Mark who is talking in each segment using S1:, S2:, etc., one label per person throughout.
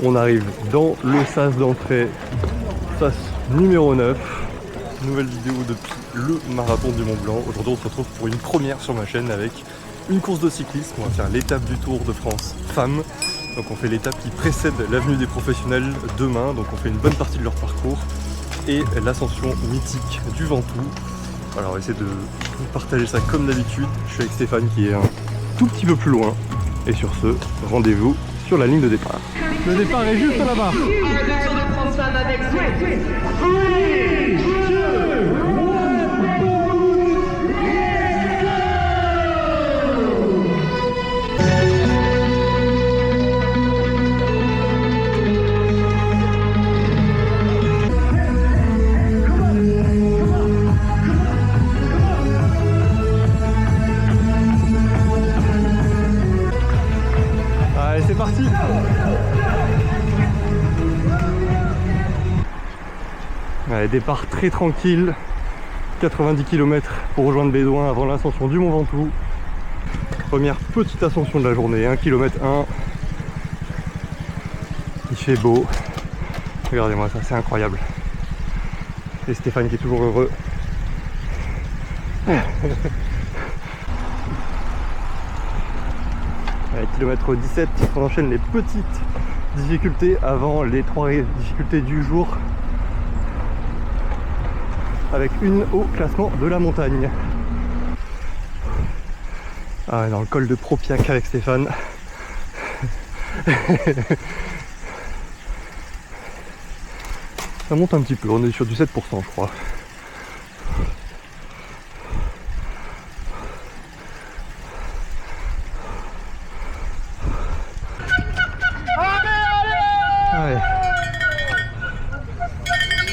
S1: On arrive dans le sas d'entrée, sas numéro 9. Nouvelle vidéo depuis le marathon du Mont Blanc. Aujourd'hui on se retrouve pour une première sur ma chaîne avec une course de cyclisme. On va faire l'étape du Tour de France femmes. Donc on fait l'étape qui précède l'avenue des professionnels demain. Donc on fait une bonne partie de leur parcours. Et l'ascension mythique du Ventoux. Alors on va essayer de vous partager ça comme d'habitude. Je suis avec Stéphane qui est un tout petit peu plus loin. Et sur ce, rendez-vous sur la ligne de départ. Le départ est juste là-bas. Allez, c'est parti. Allez, départ très tranquille, 90 km pour rejoindre Bédouin avant l'ascension du Mont Ventoux. Première petite ascension de la journée, 1 km 1. Il fait beau. Regardez-moi ça, c'est incroyable. Et Stéphane qui est toujours heureux. Allez, kilomètre 17, on enchaîne les petites difficultés avant les 3 difficultés du jour. Avec une au classement de la montagne. Ah, dans le col de Propiac avec Stéphane. Ça monte un petit peu, on est sur du 7% je crois. Allez.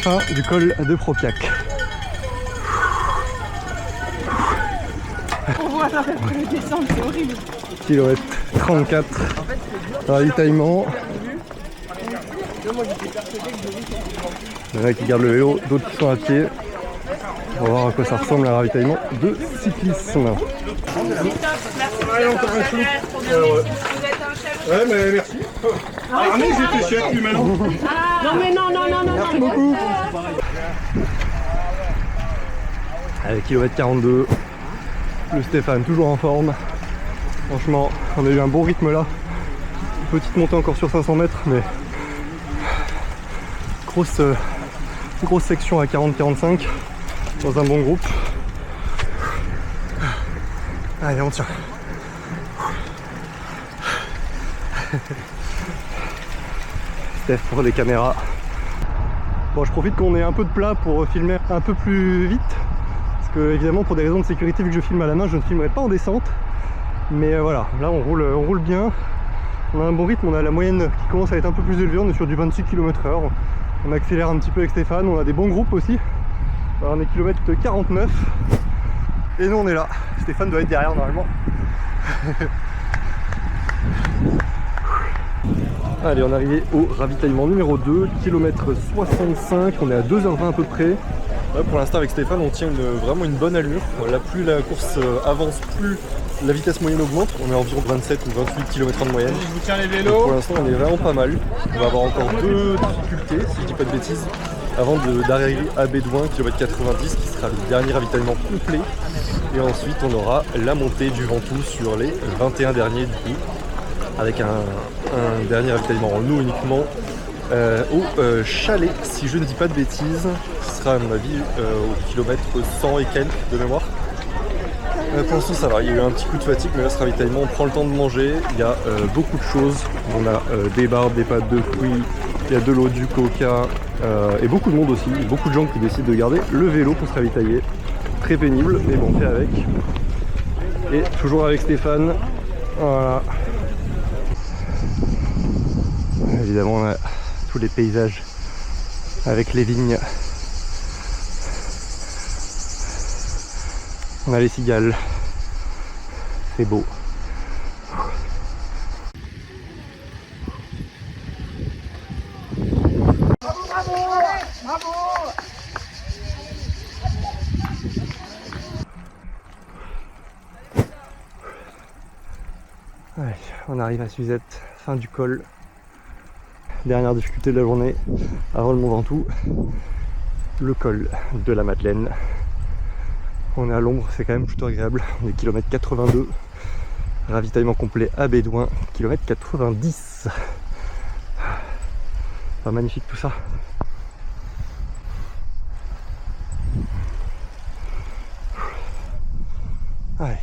S1: Fin du col de Propiac.
S2: On voit la descente, c'est horrible.
S1: Kilomètre 34. Ravitaillement. Il y en a qui gardent le vélo, d'autres qui sont à pied. On va voir à quoi ça ressemble le ravitaillement de cyclisme.
S3: Ouais, mais merci. Ah, mais j'étais chef, lui, maintenant.
S2: Non, mais non.
S1: Merci beaucoup. Allez, kilomètre 42. Le Stéphane toujours en forme. Franchement, on a eu un bon rythme là. Petite montée encore sur 500 mètres, mais grosse section à 40-45 dans un bon groupe. Allez, on tient. Steph pour les caméras. Bon, je profite qu'on ait un peu de plat pour filmer un peu plus vite. Parce que évidemment pour des raisons de sécurité, vu que je filme à la main, je ne filmerai pas en descente. Mais voilà, là on roule bien. On a un bon rythme, on a la moyenne qui commence à être un peu plus élevée, on est sur du 26 km/h. On accélère un petit peu avec Stéphane, on a des bons groupes aussi. Alors on est kilomètre 49. Et nous on est là. Stéphane doit être derrière normalement. Allez, on est arrivé au ravitaillement numéro 2, kilomètre 65, on est à 2h20 à peu près. Là, pour l'instant avec Stéphane on tient vraiment une bonne allure. Là, plus la course avance, plus la vitesse moyenne augmente. On est à environ 27 ou 28 km/h de moyenne.
S3: Je vous tiens les
S1: Donc,
S3: vélos.
S1: pour l'instant on est vraiment pas mal. On va avoir encore 2 difficultés, si je dis pas de bêtises, avant d'arriver à Bédouin, kilomètre 90, qui sera le dernier ravitaillement complet. Et ensuite on aura la montée du Ventoux sur les 21 derniers du coup, avec un dernier ravitaillement en eau uniquement au chalet, si je ne dis pas de bêtises, qui sera à mon avis au kilomètre 100 et quelques de mémoire. Pour l'instant ça va, il y a eu un petit coup de fatigue, mais là ce ravitaillement on prend le temps de manger, il y a beaucoup de choses, on a des barbes, des pâtes de fruits, il y a de l'eau, du coca, et beaucoup de monde aussi, beaucoup de gens qui décident de garder le vélo pour se ravitailler. Très pénible, mais bon, on fait avec. Et toujours avec Stéphane, voilà. Évidemment on a tous les paysages avec les vignes. On a les cigales. C'est beau. Allez, on arrive à Suzette, fin du col. dernière difficulté de la journée avant le Mont Ventoux, le col de la Madeleine. On est à l'ombre, c'est quand même plutôt agréable. On est kilomètre 82, ravitaillement complet à Bédouin, kilomètre 90. Pas magnifique tout ça. Allez.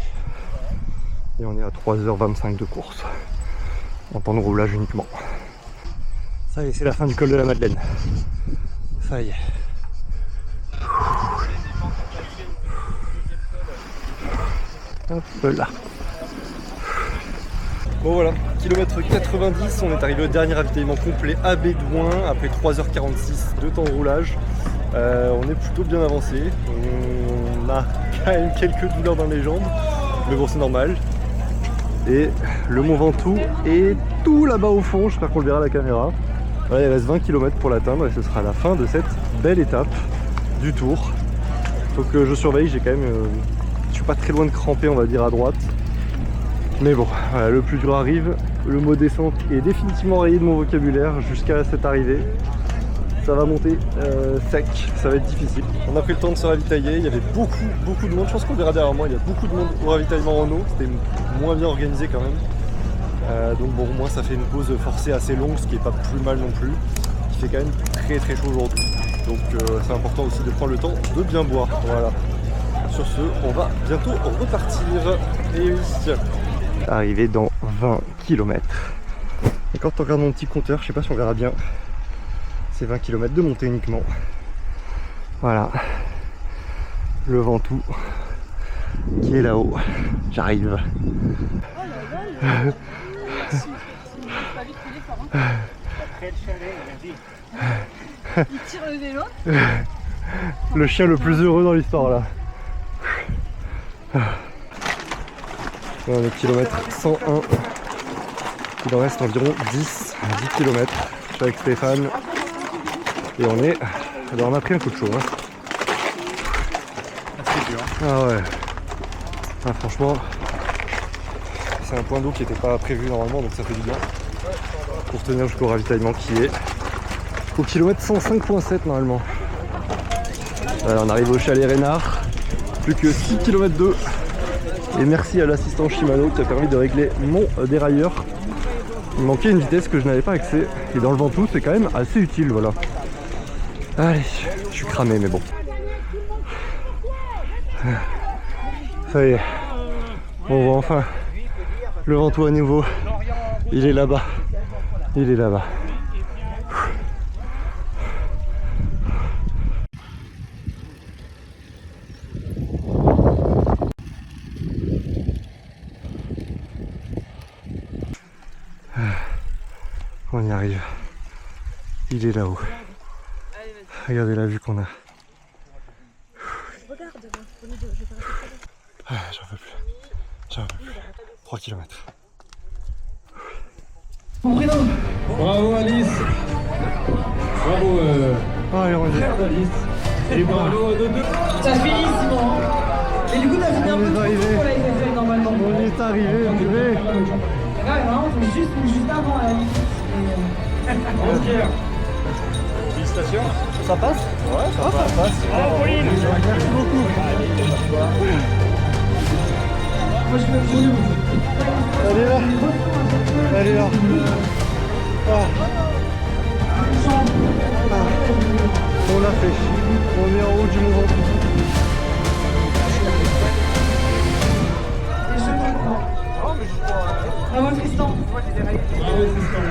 S1: Et on est à 3h25 de course, en temps de roulage uniquement. Ça y est, c'est la fin du col de la Madeleine. Ça y est. Hop là. Bon voilà, kilomètre 90, on est arrivé au dernier ravitaillement complet à Bédouin après 3h46 de temps de roulage. On est plutôt bien avancé. On a quand même quelques douleurs dans les jambes, mais bon c'est normal. Et le Mont Ventoux est tout là-bas au fond, j'espère qu'on le verra à la caméra. Voilà, il reste 20 km pour l'atteindre et ce sera la fin de cette belle étape du tour. Donc je surveille, j'ai quand même... je suis pas très loin de cramper, on va dire, à droite. Mais bon, voilà, le plus dur arrive. Le mot descente est définitivement rayé de mon vocabulaire jusqu'à cette arrivée. Ça va monter sec, ça va être difficile. On a pris le temps de se ravitailler, il y avait beaucoup de monde. Je pense qu'on verra derrière moi, il y a beaucoup de monde au ravitaillement en eau. C'était moins bien organisé quand même. Donc bon, moi ça fait une pause forcée assez longue, ce qui est pas plus mal non plus. Il fait quand même très chaud aujourd'hui. Donc c'est important aussi de prendre le temps de bien boire. Voilà. Sur ce, on va bientôt repartir. Et oui, arrivé dans 20 km. Et quand on regarde mon petit compteur, je sais pas si on verra bien. C'est 20 km de montée uniquement. Voilà. Le Ventoux qui est là-haut. J'arrive.
S2: Il tire le vélo.
S1: Le chien le plus heureux dans l'histoire là. On est kilomètre 101. Il en reste environ 10 km. Je suis avec Stéphane. Et on est... Alors on a pris un coup de chaud. Hein.
S3: C'est dur.
S1: Ah ouais. Ah, franchement, c'est un point d'eau qui n'était pas prévu normalement, donc ça fait du bien. Pour tenir jusqu'au ravitaillement qui est au kilomètre 105.7 normalement. Voilà, on arrive au chalet Reynard. Plus que 6 km 2. Et merci à l'assistant Shimano qui a permis de régler mon dérailleur. Il manquait une vitesse que je n'avais pas accès. Et dans le Ventoux, c'est quand même assez utile, voilà. Allez, je suis cramé, mais bon. Ça y est. On voit enfin le Ventoux à nouveau. Il est là-bas. Il est là-bas. On y arrive. Il est là-haut. Regardez la vue qu'on a. Ah, j'en peux plus. J'en peux plus. 3 km.
S3: Bravo Alice. Bravo
S1: Allez, on y est.
S3: Alice. Et bravo de deux.
S4: Ça se finit Simon. Et du coup t'as fini un peu trop tôt la SFL normalement.
S1: On est arrivé, purée.
S4: Ouais, vraiment, c'est juste avant Alice.
S3: Pierre. Félicitations.
S1: Ça passe? Ouais, ça passe.
S3: Bravo Pauline.
S1: Merci beaucoup.
S4: Moi je peux
S1: Elle est là. Elle est là. Ah. Ah. On l'a fait. On est en haut du Mont Ventoux.
S4: Bravo Tristan.
S3: Bravo Tristan.